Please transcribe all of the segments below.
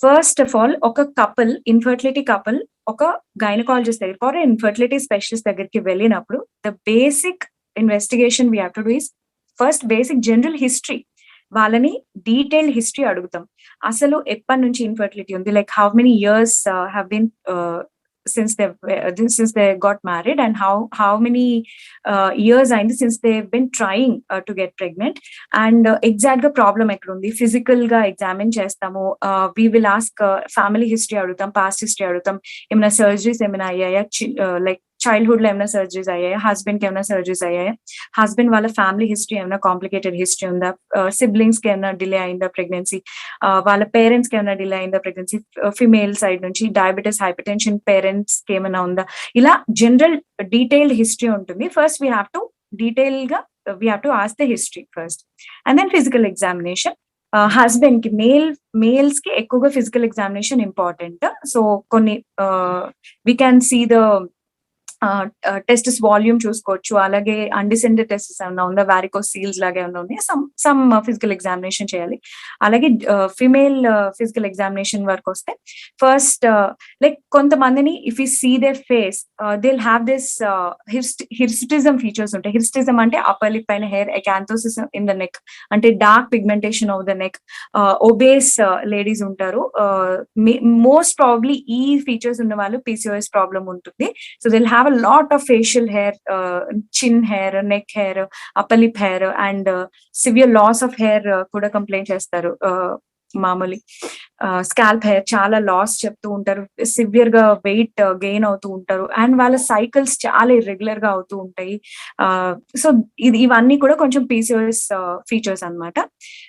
First of all ఒక couple, infertility couple ఒక gynaecologist దగ్గరికి ఆర్ ఇన్ఫర్టిలిటీ స్పెషలిస్ట్ దగ్గరికి వెళ్ళినప్పుడు the basic investigation we have to do is first basic general history. వాళ్ళని detailed history అడుగుతాం. అసలు ఎప్పటి నుంచి ఇన్ఫర్టిలిటీ ఉంది, like how many years have been since they got married, and how many years అయింది since they've been trying to get pregnant, and exact గా problem ఎక్కడ ఉంది ఫిజికల్ గా ఎగ్జామిన్ చేస్తాము. We will ask family history అడుగుతాం, past history అడుగుతాం, ఏమైనా surgeries ఏమైనా అయ్యాయా, లైక్ చైల్డ్హుడ్ లో ఏమైనా సర్జరీస్ అయ్యాయా, హస్బెండ్ కి ఏమైనా సర్జరీస్ అయ్యాయా, హస్బెండ్ వాళ్ళ ఫ్యామిలీ హిస్టరీ ఏమైనా కాంప్లికేటెడ్ హిస్టరీ ఉందా, సిబ్లింగ్స్ కి ఏమైనా డిలే అయిందా ప్రెగ్నెన్సీ, వాళ్ళ పేరెంట్స్ కి ఏమైనా డిలే అయిందా ప్రెగ్నెన్సీ, ఫిమేల్ సైడ్ నుంచి డయాబెటీస్ హైపర్ టెన్షన్ పేరెంట్స్ కి ఏమైనా ఉందా, ఇలా జనరల్ డీటెయిల్డ్ హిస్టరీ ఉంటుంది. First we have to detail గా we have to ask the history first, and then physical examination. Husband కి మేల్స్ కి ఎక్కువగా ఫిజికల్ ఎగ్జామినేషన్ ఇంపార్టెంట్. సో కొన్ని we can see the testis volume చూసుకోవచ్చు, అలాగే undescended testis ఏమైనా ఉందా, వారికోస్ సీల్స్ లాగా ఏమైనా ఉన్నాయి, సమ్ ఫిజికల్ ఎగ్జామినేషన్ చేయాలి. అలాగే ఫిమేల్ ఫిజికల్ ఎగ్జామినేషన్ వరకు వస్తే ఫస్ట్ లైక్ కొంతమందిని if you see they face they will have this hirsutism features ఉంటాయి. హిర్సిటిజం అంటే అప్పర్ లిప్ పైన hair, acanthosis in the neck అంటే dark pigmentation of the neck, obese ladies ఉంటారు. Most probably ఈ features ఉన్న వాళ్ళు PCOS problem ఉంటుంది. So they'll have a lot of facial hair, chin hair, neck hair, upper lip hair, and severe loss of hair కూడా complaint చేస్తారు. మామూలు scalp hair చాలా loss చెప్తూ ఉంటారు, సివియర్ గా వెయిట్ గెయిన్ అవుతూ ఉంటారు, అండ్ వాళ్ళ సైకిల్స్ చాలా ఇర్రెగ్యులర్ గా అవుతూ ఉంటాయి. సో ఇవన్నీ కూడా కొంచెం PCOS ఫీచర్స్ అన్నమాట.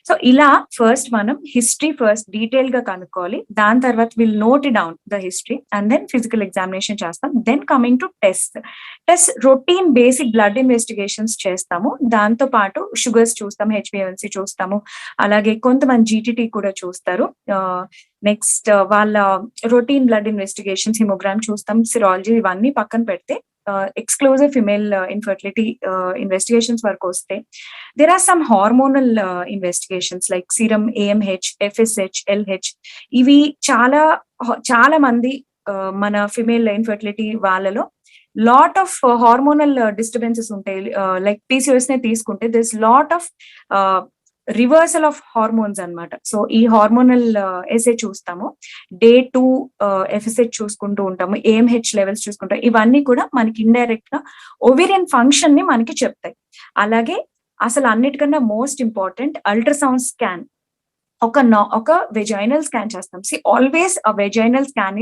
సో ఇలా ఫస్ట్ మనం హిస్టరీ ఫస్ట్ డీటెయిల్ గా కనుక్కోవాలి. దాని తర్వాత will note down the history and then physical examination చేస్తాం. Then coming to test routine basic blood investigations చేస్తాము. దాంతో పాటు షుగర్స్ చూస్తాము, HbA1c చూస్తాము, అలాగే కొంతమంది GTT కూడా చూస్తారు. నెక్స్ట్ వాళ్ళ రొటీన్ బ్లడ్ ఇన్వెస్టిగేషన్స్ హిమోగ్రామ్ చూస్తాం, సిరాలజీ ఇవన్నీ పక్కన పెడితే ఎక్స్క్లూజివ్ ఫిమేల్ ఇన్ఫర్టిలిటీ ఇన్వెస్టిగేషన్స్ వరకు వస్తే there are some hormonal investigations like serum AMH, FSH, LH. ఇవి చాలా మంది మన ఫిమేల్ ఇన్ఫర్టిలిటీ వాళ్ళలో లాట్ ఆఫ్ హార్మోనల్ డిస్టర్బెన్సెస్ ఉంటాయి. లైక్ PCOS నే తీసుకుంటే this lot of reversal of hormones అన్నమాట. సో ఈ హార్మోనల్ ఎస్ఏ చూస్తాము, డే 2 FSH చూసుకుంటూ ఉంటాము, AMH లెవెల్స్ చూసుకుంటాం. ఇవన్నీ కూడా మనకి ఇండైరెక్ట్ గా ఓవేరియన్ ఫంక్షన్ ని మనకి చెప్తాయి. అలాగే అసలు అన్నిటికన్నా మోస్ట్ ఇంపార్టెంట్ అల్ట్రాసౌండ్ స్కాన్, ఒక వెజైనల్ స్కాన్ చేస్తాం. See always a vaginal scan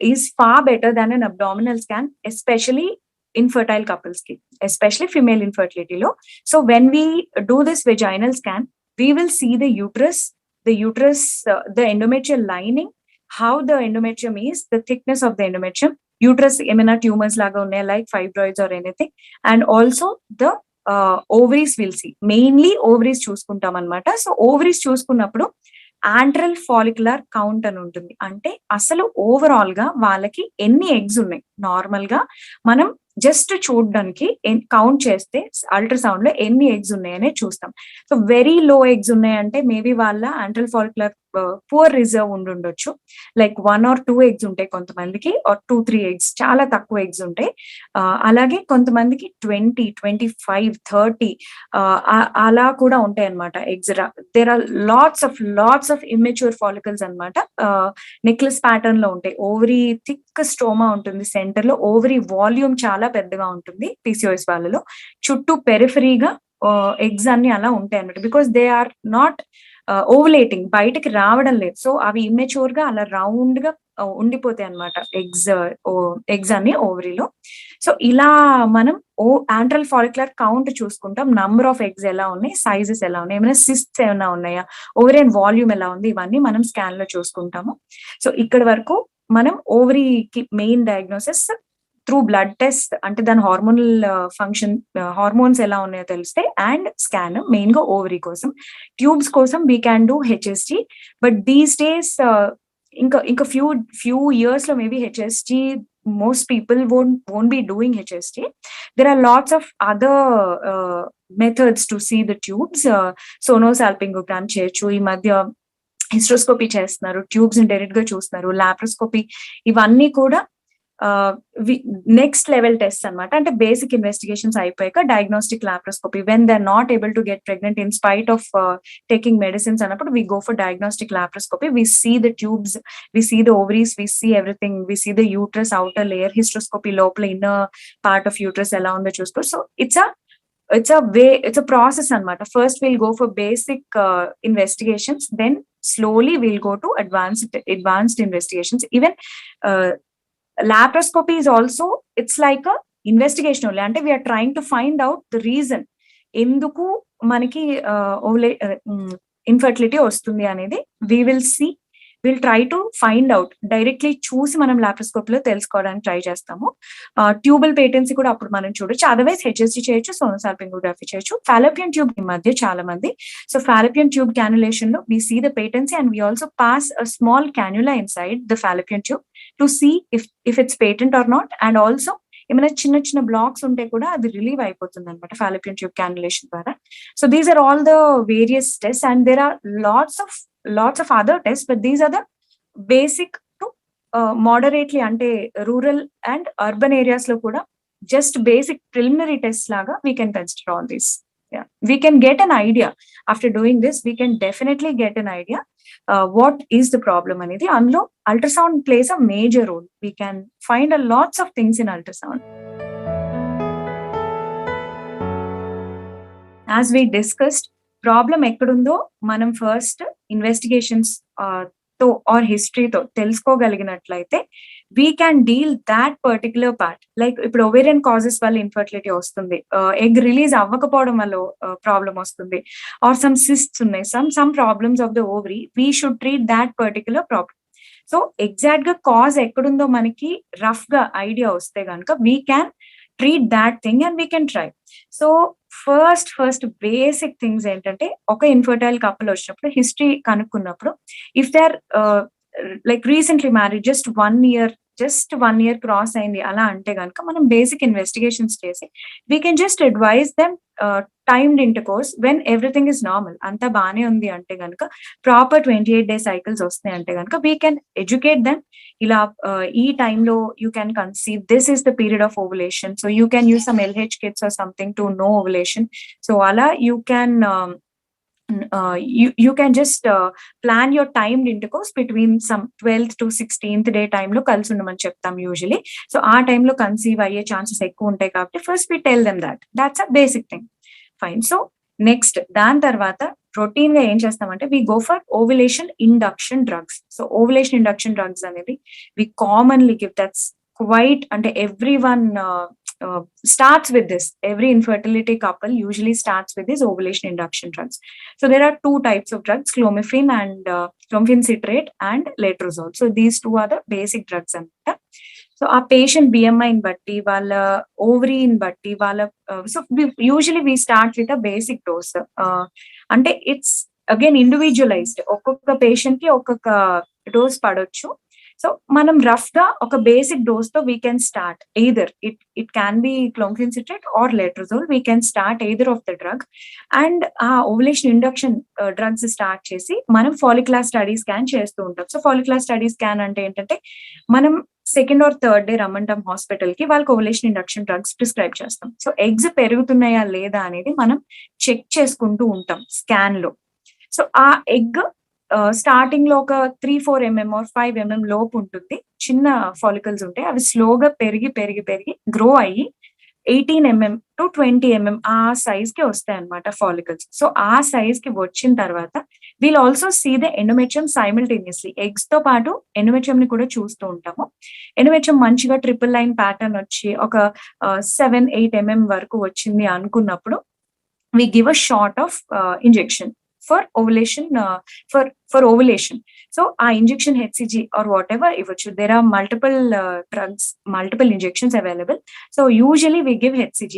is far better than an abdominal scan, especially infertile couples ki, especially female infertility lo. So when we do this vaginal scan, we will see the uterus, the endometrial lining, how the endometrium is, the thickness of the endometrium, uterus emina tumors laga unnaya like fibroids or anything, and also the ovaries will see. Mainly ovaries చూసుకుంటాం అన్నమాట. So ovaries చూసుకున్నప్పుడు ఆంట్రల్ follicular count అని ఉంటుంది. అంటే అసలు overall గా వాళ్ళకి ఎన్ని ఎగ్స్ ఉన్నాయి, నార్మల్ గా మనం జస్ట్ చూడడానికి కౌంట్ చేస్తే అల్ట్రాసౌండ్ లో ఎన్ని ఎగ్స్ ఉన్నాయనే చూస్తాం. సో వెరీ లో ఎగ్స్ ఉన్నాయంటే మేబీ వాళ్ళ ఆంట్రల్ ఫాలిక్యులర్ పువర్ రిజర్వ్ ఉండొచ్చు, లైక్ 1 or 2 ఎగ్స్ ఉంటాయి కొంతమందికి, ఆర్ 2-3 ఎగ్స్, చాలా తక్కువ ఎగ్స్ ఉంటాయి. అలాగే కొంతమందికి 20, 25, 30 అలా కూడా ఉంటాయి అనమాట eggs. There are lots of immature follicles అనమాట. నెక్లెస్ ప్యాటర్న్ లో ఉంటాయి, ఓవరీ థిక్ స్ట్రోమా ఉంటుంది సెంటర్ లో, ఓవరీ వాల్యూమ్ చాలా పెద్దగా ఉంటుంది PCOS వాళ్ళలో, చుట్టూ పెరిఫరీగా ఎగ్స్ అన్ని అలా ఉంటాయి అన్నమాట. Because they are not ovulating, బయటకి రావడం లేదు. సో అవి ఇమ్మెచ్యూర్ గా అలా రౌండ్ గా ఉండిపోతాయి అనమాట ఎగ్స్ అన్ని ఓవరీలో. సో ఇలా మనం ఆంట్రల్ ఫాలిక్యులర్ కౌంట్ చూసుకుంటాం, నంబర్ ఆఫ్ ఎగ్స్ ఎలా ఉన్నాయి, సైజెస్ ఎలా ఉన్నాయి, ఏమైనా సిస్ట్స్ ఏమైనా ఉన్నాయా, ఓవరియన్ వాల్యూమ్ ఎలా ఉంది, ఇవన్నీ మనం స్కాన్ లో చూసుకుంటాము. సో ఇక్కడ వరకు మనం ఓవరీకి main diagnosis through blood test, అంటే దాని హార్మోనల్ ఫంక్షన్, హార్మోన్స్ ఎలా ఉన్నాయో తెలిస్తే, అండ్ స్కాన్ మెయిన్ గా ఓవరీ కోసం. ట్యూబ్స్ కోసం we can do HSG, but these days ఇంకా ఫ్యూ ఇయర్స్ లో maybe HSG most people won't be doing HSG. There are lots of other methods to see the tubes. Sonosalpingogram cheyochu, ee madhya hysteroscopy చేస్తున్నారు, tubes ని direct గా చూస్తున్నారు, laparoscopy, ఇవన్నీ కూడా next level test అనమాట. అంటే basic investigations అయిపోయాక diagnostic laparoscopy, when they are not able to get pregnant in spite of taking medicines అన్నప్పుడు we go for diagnostic laparoscopy. We see the tubes, we see the ovaries, we see everything, we see the uterus outer layer, hysteroscopy లోపల inner part of uterus ఎలా ఉందో చూసుకో. So it's a process anamata. First we'll go for basic investigations, then slowly we'll go to advanced investigations. Even uh, laparoscopy is also, it's like a investigation only, ante we are trying to find out the reason enduku manaki infertility vastundi anedi we will see, will try to find out. Directly చూసి మనం laparoscopy లో తెలుసుకోవడానికి try చేస్తాము. Tubal patency కూడా అప్పుడు మనం చూడొచ్చు. Otherwise HSG చేయొచ్చు, సోనోసాల్పింగోగ్రఫీ చేయొచ్చు. ఫాలోపియన్ ట్యూబ్ ఈ మధ్య చాలా మంది, సో ఫాలోపియన్ ట్యూబ్ క్యానులేషన్ లో we see the patency and we also pass a small cannula inside the fallopian tube to see if it's patent or not. And also ఏమైనా చిన్న చిన్న బ్లాక్స్ ఉంటే కూడా అది రిలీవ్ అయిపోతుంది అనమాట ఫాలోపియన్ ట్యూబ్ క్యానులేషన్ ద్వారా. So these are all the various test and there are lots of other tests, but these are the basic to moderately ante rural and urban areas lo kuda just basic preliminary tests laga we can consider all this. Yeah, we can get an idea after doing this. We can definitely get an idea what is the problem anedi. Anlo ultrasound plays a major role. We can find a lots of things in ultrasound. As we discussed, problem ఎక్కడుందో మనం first investigations తో or హిస్టరీతో తెలుసుకోగలిగినట్లయితే we can deal that particular part. Like ఇప్పుడు ovarian causes వల్ల infertility వస్తుంది, egg release అవ్వకపోవడం వల్ల ప్రాబ్లం వస్తుంది, ఆర్ సమ్ సిస్ట్స్ ఉన్నాయి, some problems of the ovary, we should treat that particular problem. So exact గా కాజ్ ఎక్కడుందో మనకి రఫ్ గా ఐడియా వస్తే కనుక we can treat that thing and we can try. So first basic things ఏంటంటే ఒక infertile couple వచ్చినప్పుడు history కనుక్కున్నప్పుడు if they are like recently married, just 1 year cross అయింది అలా అంటే కనుక మనం బేసిక్ ఇన్వెస్టిగేషన్స్ చేసి we can just advise them timed intercourse when everything is normal. అంతా బానే ఉంది అంటే కనుక ప్రాపర్ 28 days సైకిల్స్ వస్తాయి అంటే కనుక వీ కెన్ ఎడ్యుకేట్ దెమ్. ఇలా ఈ టైంలో you can conceive, this is the period of ovulation, so you can use some LH kits or something to know ovulation. So అలా you can you can just plan your timed intercourse between some 12th to 16th day time లో కలిసి ఉండమని చెప్తాం usually. So ఆ టైంలో conceive అయ్యే chances ఎక్కువ ఉంటాయి కాబట్టి first we tell them that's a basic thing. Fine. So next దాని తర్వాత రొటీన్ గా ఏం చేస్తామంటే we go for ovulation induction drugs. So ovulation induction drugs అనేది we commonly give. That's quite, అంటే everyone starts with this. Every infertility couple usually starts with these ovulation induction drugs. So there are two types of drugs, clomiphene and clomiphene citrate and letrozole. So these two are the basic drugs anamata. So our patient BMI in batti, wala ovary in batti, wala so usually we start with a basic dose. Ante it's again individualized. Okokka patient ki okokka dose padochu. So మనం rough గా ఒక basic dose తో we can start. Either it can be clomiphene citrate or letrozole. We can start either of the drug and ఆ ovulation induction drugs start చేసి మనం follicular study scan చేస్తూ ఉంటాం. So follicular study scan అంటే ఏంటంటే మనం second or third day రమ్మంటాం hospital కి, వాళ్ళకి ఓవులేషన్ ఇండక్షన్ డ్రగ్స్ ప్రిస్క్రైబ్ చేస్తాం. సో ఎగ్స్ పెరుగుతున్నాయా లేదా అనేది మనం చెక్ చేసుకుంటూ ఉంటాం స్కాన్ లో. సో ఆ ఎగ్ స్టార్టింగ్ లో ఒక 3-4 mm or 5 mm లోపు ఉంటుంది, చిన్న ఫాలికల్స్ ఉంటాయి. అవి స్లోగా పెరిగి గ్రో అయ్యి 18 mm to 20 mm ఆ సైజ్ కి వస్తాయి అనమాట ఫాలికల్స్. సో ఆ సైజ్ కి వచ్చిన తర్వాత we'll also see the endometrium simultaneously. Eggs తో పాటు ఎండోమెట్రియం ని కూడా చూస్తూ ఉంటాము. ఎండోమెట్రియం మంచిగా ట్రిపుల్ లైన్ ప్యాటర్న్ వచ్చి ఒక 7-8 mm వరకు వచ్చింది అనుకున్నప్పుడు we give a shot of injection for ovulation, for ovulation. So our injection HCG or whatever ivochu, there are multiple drugs, multiple injections available. So usually we give HCG,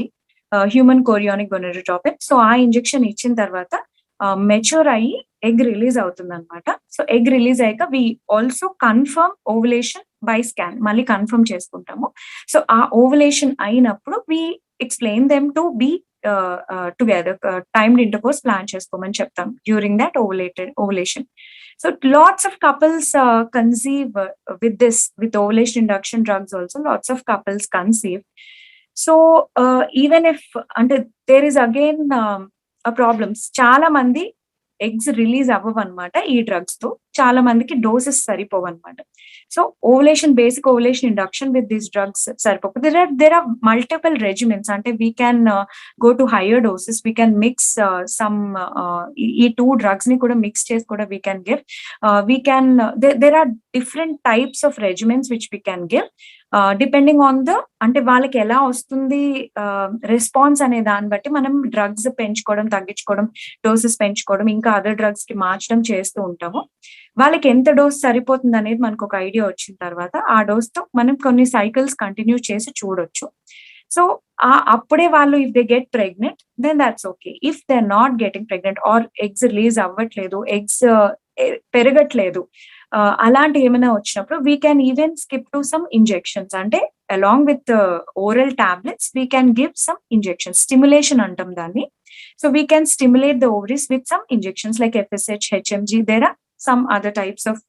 human chorionic gonadotropin. So our injection ichin tarvata mature ayi egg release అవుతుంది అనమాట. So egg release అయ్యాక we also confirm ovulation by scan, మళ్ళీ confirm చేసుకుంటాము. So ఆ ovulation అయినప్పుడు we explain them to be together, timed intercourse plan చేసుకోమని చెప్తాం during that ovulation. So lots of couples conceive with ovulation induction drugs also. Lots of couples conceive. So even if అంటే there is again a problems. చాలా మంది eggs release అవ్వవన్నమాట ఈ drugs తో. చాలా మందికి doses సరిపోవన్నమాట. So basic ovulation induction with these drugs సరిపోవు. There are multiple regimens. అంటే we can go to higher doses. We can mix some ఈ 2 drugs ని కూడా మిక్స్ చేసి కూడా we can give. We can there are different types of regimens which we can give depending on the అంటే వాళ్ళకి ఎలా వస్తుంది రెస్పాన్స్ అనే దాన్ని బట్టి మనం డ్రగ్స్ పెంచుకోవడం, తగ్గించుకోవడం, డోసెస్ పెంచుకోవడం, ఇంకా అదర్ డ్రగ్స్ కి మార్చడం చేస్తూ ఉంటాము. వాళ్ళకి ఎంత డోస్ సరిపోతుంది అనేది మనకు ఒక ఐడియా వచ్చిన తర్వాత ఆ డోస్ తో మనం కొన్ని సైకిల్స్ కంటిన్యూ చేసి చూడొచ్చు. సో అప్పుడే వాళ్ళు if they get pregnant then that's okay. If they are not getting pregnant or eggs release అవ్వట్లేదు, ఎగ్స్ పెరగట్లేదు, అలాంటి ఏమైనా వచ్చినప్పుడు we can even skip to some injections. అంటే along with oral tablets we can give some injections. Stimulation అంటాం దాన్ని. So we can stimulate the ovaries with some injections like FSH, HMG. There are some other types of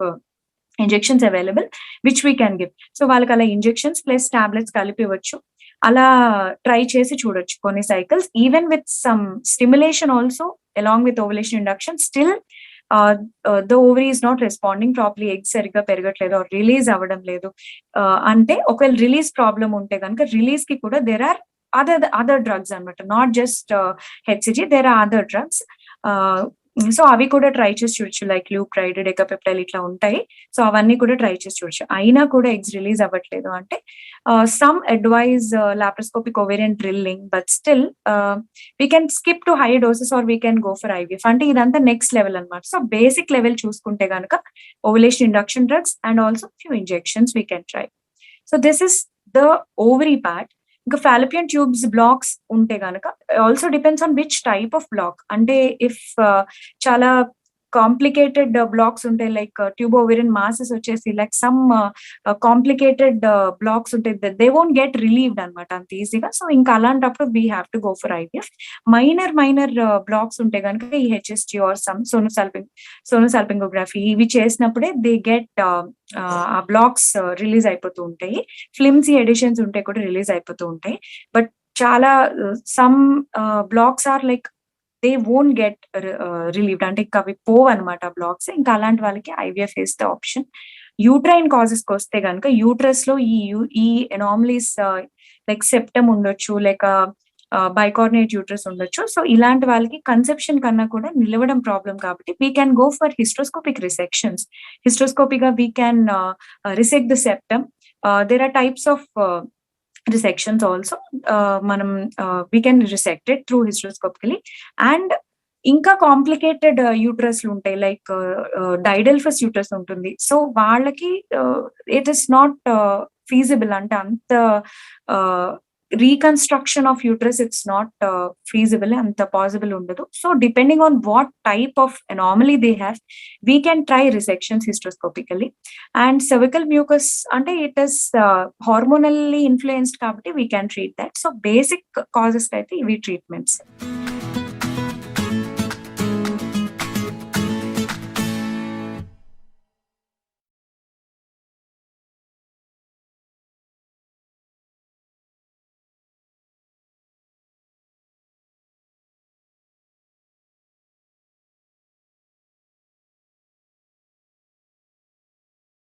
injections available which we can give. So వాళ్ళకి అలా injections plus tablets కలిపి ఇవ్వచ్చు. అలా try చేసి చూడొచ్చు కొన్ని cycles. Even with some stimulation also along with ovulation induction still the ovary is not responding properly, eggs సరిగ్గా పెరగట్లేదు are release అవ్వడం లేదు అంటే ఒకవేళ రిలీజ్ ప్రాబ్లం ఉంటే కనుక రిలీజ్ కి కూడా దేర్ ఆర్ అదర్ డ్రగ్స్ అనమాట. Not just HCG, there are other drugs. So అవి కూడా ట్రై చేసి చూడొచ్చు. లైక్ ల్యూప్రైడ్, డెకాపెప్టైల్ ఇట్లా ఉంటాయి. సో అవన్నీ కూడా ట్రై చేసి చూడొచ్చు. అయినా కూడా ఎగ్స్ రిలీజ్ అవ్వట్లేదు అంటే some advise laparoscopic ovarian drilling, but still we can skip to high doses or we can go for IVF. అంటే ఇదంతా నెక్స్ట్ లెవెల్ అనమాట. సో బేసిక్ లెవెల్ చూసుకుంటే కనుక ovulation induction drugs and also few injections we can try. So this is the ovary part. ఇంకా fallopian tubes blocks ఉంటే గనక also depends on which type of block. అంటే if చాలా complicated blocks ఉంటాయి like tube ovarian masses వచ్చేసి like some complicated blocks ఉంటాయి, they won't get relieved అనమాట అంత ఈజీగా. సో ఇంకా అలాంటప్పుడు we have to go for IVF. Minor blocks ఉంటే కనుక ఈ HSG ఆర్ సమ్ సోనోసాల్పింగోగ్రఫీ ఇవి చేసినప్పుడే దే గెట్ ఆ బ్లాక్స్ రిలీజ్ అయిపోతూ ఉంటాయి. ఫ్లిమ్సీ ఎడిషన్స్ ఉంటే కూడా రిలీజ్ అయిపోతూ ఉంటాయి. బట్ చాలా some blocks are like they won't get relieved. అంటే ఇంకా అవి పోవు అనమాట బ్లాక్స్. ఇంకా అలాంటి వాళ్ళకి IVF is the option. Uterine causes కి వస్తే కనుక యూట్రస్ లో ఈ ఎనామలీస్ లైక్ సెప్టమ్ ఉండొచ్చు, లేక బైకార్నేట్ యూట్రస్ ఉండొచ్చు. సో ఇలాంటి వాళ్ళకి కన్సెప్షన్ కన్నా కూడా నిలవడం ప్రాబ్లం కాబట్టి we can go for hysteroscopic resections. Hysteroscopic గా we can resect the septum. There are types of resections also. మనం we can resect it through hysteroscopically. And ఇంకా కాంప్లికేటెడ్ యూట్రస్లు ఉంటాయి లైక్ డైడల్ఫస్ యూట్రస్ ఉంటుంది. సో వాళ్ళకి it is not feasible. అంటే అంత reconstruction of uterus it's not feasible, అంత possible ఉండదు. So depending on what type of anomaly they have we can try resections hysteroscopically. And cervical mucus అంటే it is hormonally influenced కాబట్టి we can treat that. So basic causes అయితే ఇవి treatments.